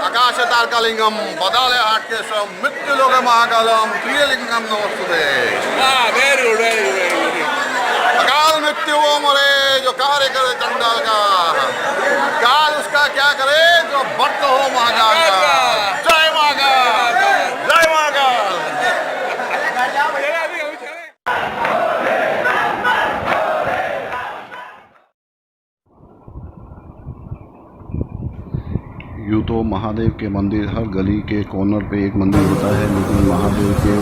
आकाशतारकालिंगम बदाले हाटकेशम मृत्युलोके महाकालम त्रियलिंगम नमस्तुते। Very good very good very good. अकाल मृत्यु वो मरे जो कार्य करे चंडाल का, काल उसका क्या करे जो भक्त हो महाकाल का। जय महाकाल, जय महाकाल। यूँ तो महादेव के मंदिर हर गली के कॉर्नर पे एक मंदिर होता है, लेकिन महादेव के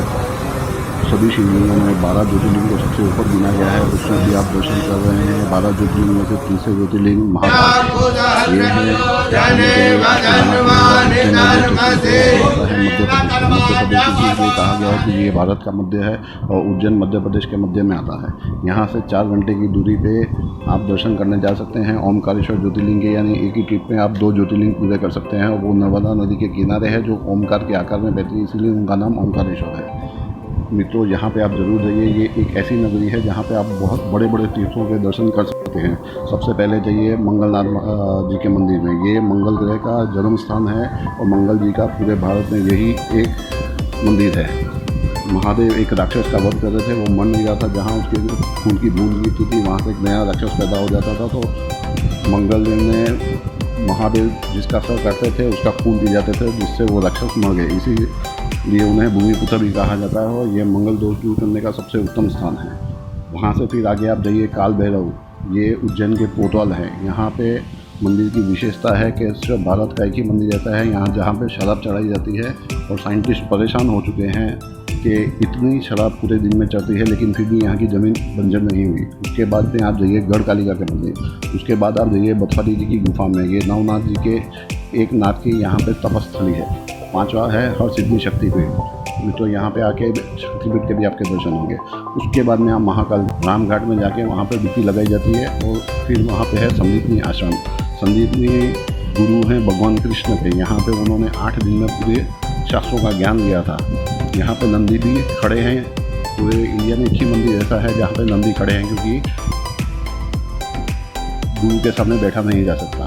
सभी शिवलिंगों में 12 ज्योतिर्लिंग को सबसे ऊपर गिना गया है। उसमें भी आप दर्शन कर रहे हैं। 12 ज्योतिर्लिंग में से तीसरे ज्योतिर्लिंग महाकाल ये है। मध्य प्रदेश इसलिए कहा गया है कि ये भारत का मध्य है और उज्जैन मध्य प्रदेश के मध्य में आता है। यहाँ से 4 घंटे की दूरी पे आप दर्शन करने जा सकते हैं ओमकारेश्वर ज्योतिर्लिंग के, यानी एक ही ट्रिप में आप 2 ज्योतिर्लिंग पूरे कर सकते हैं। वो नर्मदा नदी के किनारे है जो ओमकार के आकार में बहती है, इसीलिए उनका नाम ओमकारेश्वर है। मित्रों, यहाँ पे आप ज़रूर जाइए। ये एक ऐसी नगरी है जहाँ पे आप बहुत बड़े बड़े तीर्थों के दर्शन कर सकते हैं। सबसे पहले जाइए मंगलनाथ जी के मंदिर में। ये मंगल ग्रह का जन्म स्थान है और मंगल जी का पूरे भारत में यही एक मंदिर है। महादेव एक राक्षस का वध कर रहे थे, वो मर नहीं रहा था। जहाँ उसके खून की बूंद गिरती थी वहाँ से एक नया राक्षस पैदा हो जाता था। तो मंगल जी ने महादेव जिसका सर करते थे उसका खून पी जाते थे, जिससे वो राक्षस मर गए। इसीलिए उन्हें भूमिपुत्र भी कहा जाता है और ये मंगल दोष दूर करने का सबसे उत्तम स्थान है। वहाँ से फिर आगे आप जाइए काल भैरव। ये उज्जैन के कोतवाल है। यहाँ पे मंदिर की विशेषता है कि सिर्फ भारत का एक ही मंदिर रहता है यहाँ जहाँ पे शराब चढ़ाई जाती है। और साइंटिस्ट परेशान हो चुके हैं कि इतनी शराब पूरे दिन में चढ़ती है, लेकिन फिर भी यहाँ की ज़मीन बंजर नहीं हुई। उसके बाद में आप जाइए गढ़ कालिका के मंदिर। उसके बाद आप जाइए बथवारी जी की गुफा में। ये नवनाथ जी के एक नाथ की यहाँ पे तपस्थली है। 5वां है हर सिद्धि शक्तिपीठ। तो यहाँ पे आके शक्तिपीठ के भी आपके दर्शन होंगे। उसके बाद में आप महाकाल राम घाट में जाके वहाँ पे डुबकी लगाई जाती है। और फिर वहाँ पे है संदीपनी आश्रम। संदीपनी गुरु हैं भगवान कृष्ण के। यहाँ पे उन्होंने 8 दिन में पूरे शास्त्रों का ज्ञान लिया था। यहाँ पे नंदी भी खड़े हैं। पूरे इंडिया में एक ही मंदिर ऐसा है जहाँ पे नंदी खड़े हैं, क्योंकि गुरु के सामने बैठा नहीं जा सकता।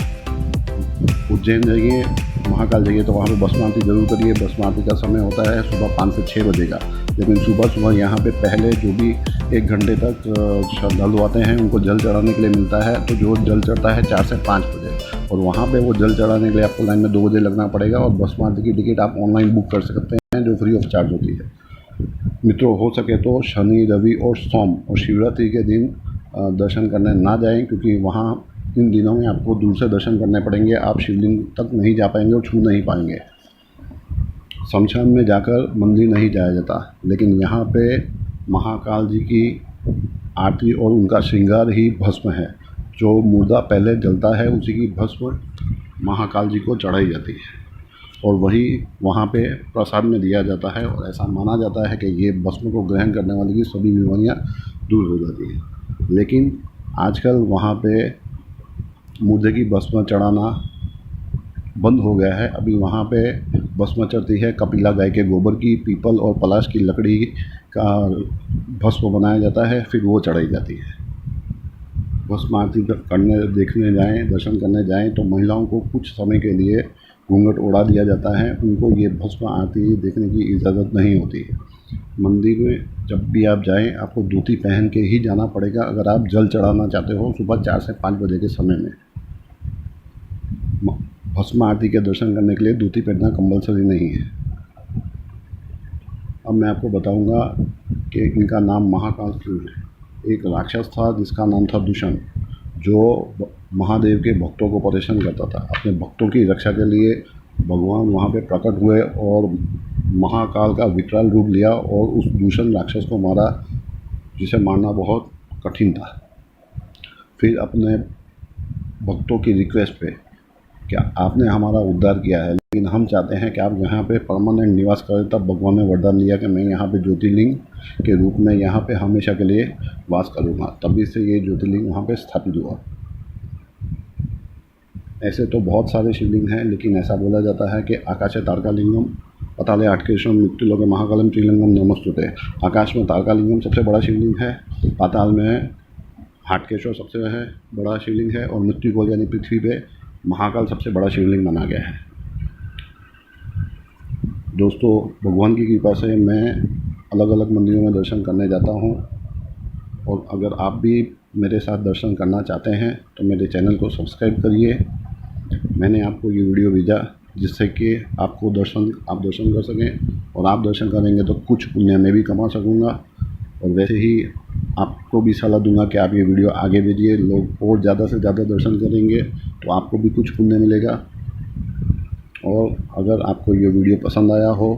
उज्जैन जाइए, महाकाल जाइए तो वहाँ पे भस्म आरती जरूर करिए। भस्म आरती का समय होता है सुबह 5 से 6 बजे का, लेकिन सुबह यहाँ पे पहले जो भी 1 घंटे तक श्रद्धालु आते हैं उनको जल चढ़ाने के लिए मिलता है। तो जो जल चढ़ता है 4 से 5 बजे, और वहाँ पे वो जल चढ़ाने के लिए आपको लाइन में 2 बजे लगना पड़ेगा। और भस्म आरती की टिकट आप ऑनलाइन बुक कर सकते हैं जो फ्री ऑफ चार्ज होती है। मित्रों, हो सके तो शनि, रवि और सोम और शिवरात्रि के दिन दर्शन करने ना जाएं, क्योंकि वहाँ इन दिनों में आपको दूर से दर्शन करने पड़ेंगे। आप शिवलिंग तक नहीं जा पाएंगे और छू नहीं पाएंगे। शमशान में जाकर मंदिर नहीं जाया जाता, लेकिन यहाँ पे महाकाल जी की आरती और उनका श्रृंगार ही भस्म है। जो मुर्दा पहले जलता है उसी की भस्म महाकाल जी को चढ़ाई जाती है और वही वहाँ पे प्रसाद में दिया जाता है। और ऐसा माना जाता है कि ये भस्म को ग्रहण करने वाले की सभी बीमारियाँ दूर हो जाती हैं। लेकिन आजकल वहाँ पे मुर्दे की भस्म चढ़ाना बंद हो गया है। अभी वहाँ पे भस्म चढ़ती है कपिला गाय के गोबर की, पीपल और पलाश की लकड़ी का भस्म बनाया जाता है, फिर वो चढ़ाई जाती है। भस्म आरती करने देखने जाएं, दर्शन करने जाएं तो महिलाओं को कुछ समय के लिए घूंघट उड़ा दिया जाता है। उनको ये भस्म आरती देखने की इजाज़त नहीं होती है। मंदिर में जब भी आप जाएं आपको धोती पहन के ही जाना पड़ेगा अगर आप जल चढ़ाना चाहते हो सुबह 4 से 5 बजे के समय में। भस्म आरती के दर्शन करने के लिए धोती पहनना कंपल्सरी नहीं है। अब मैं आपको बताऊंगा कि इनका नाम महाकाल क्यों है। एक राक्षस था जिसका नाम था दूषण, जो महादेव के भक्तों को परेशान करता था। अपने भक्तों की रक्षा के लिए भगवान वहाँ पे प्रकट हुए और महाकाल का विकराल रूप लिया और उस दूषण राक्षस को मारा, जिसे मारना बहुत कठिन था। फिर अपने भक्तों की रिक्वेस्ट पे क्या आपने हमारा उद्धार किया है, लेकिन हम चाहते हैं कि आप यहाँ पे परमानेंट निवास करें। तब भगवान ने वरदान दिया कि मैं यहाँ पे ज्योतिर्लिंग के रूप में यहाँ पे हमेशा के लिए वास करूँगा, तभी से ये ज्योतिर्लिंग वहाँ पे स्थापित हुआ। ऐसे तो बहुत सारे शिवलिंग हैं, लेकिन ऐसा बोला जाता है कि आकाशे तारकालिंगम, पताले आटकेश्वरम, मृत्युलोके महाकालम त्रिलिंगम नमस्तुते। आकाश में तारकालिंगम सबसे बड़ा शिवलिंग है, पाताल में हाटकेश्वर सबसे बड़ा शिवलिंग है, और मृत्युलोक यानी पृथ्वी पे महाकाल सबसे बड़ा शिवलिंग माना गया है। दोस्तों, भगवान की कृपा से मैं अलग अलग मंदिरों में दर्शन करने जाता हूँ, और अगर आप भी मेरे साथ दर्शन करना चाहते हैं तो मेरे चैनल को सब्सक्राइब करिए। मैंने आपको ये वीडियो भेजा जिससे कि आप दर्शन कर सकें, और आप दर्शन करेंगे तो कुछ पुण्य मैं भी कमा सकूँगा। और वैसे ही आपको भी सलाह दूंगा कि आप ये वीडियो आगे भेजिए, लोग और ज़्यादा से ज़्यादा दर्शन करेंगे तो आपको भी कुछ पुण्य मिलेगा। और अगर आपको ये वीडियो पसंद आया हो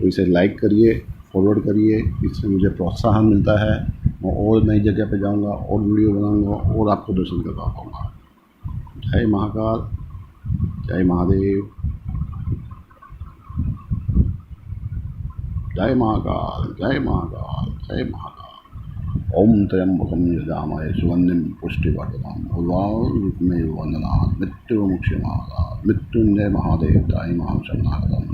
तो इसे लाइक करिए, फॉरवर्ड करिए, इससे मुझे प्रोत्साहन मिलता है। मैं और नई जगह पे जाऊंगा और वीडियो बनाऊंगा और आपको दर्शन करवा पाऊँगा। जय महाकाल, जय महादेव, जय महाकाल, जय महाकाल, जय महाकाल। ओम त्र्यंबकं यजामहे सुगंधिं पुष्टिवर्धनम् उर्वारुकमेव वन्दनात् मृत्युर्मुक्षीयमामृतात्। मृत्युंजय महादेव, जय महाशरणागतम्।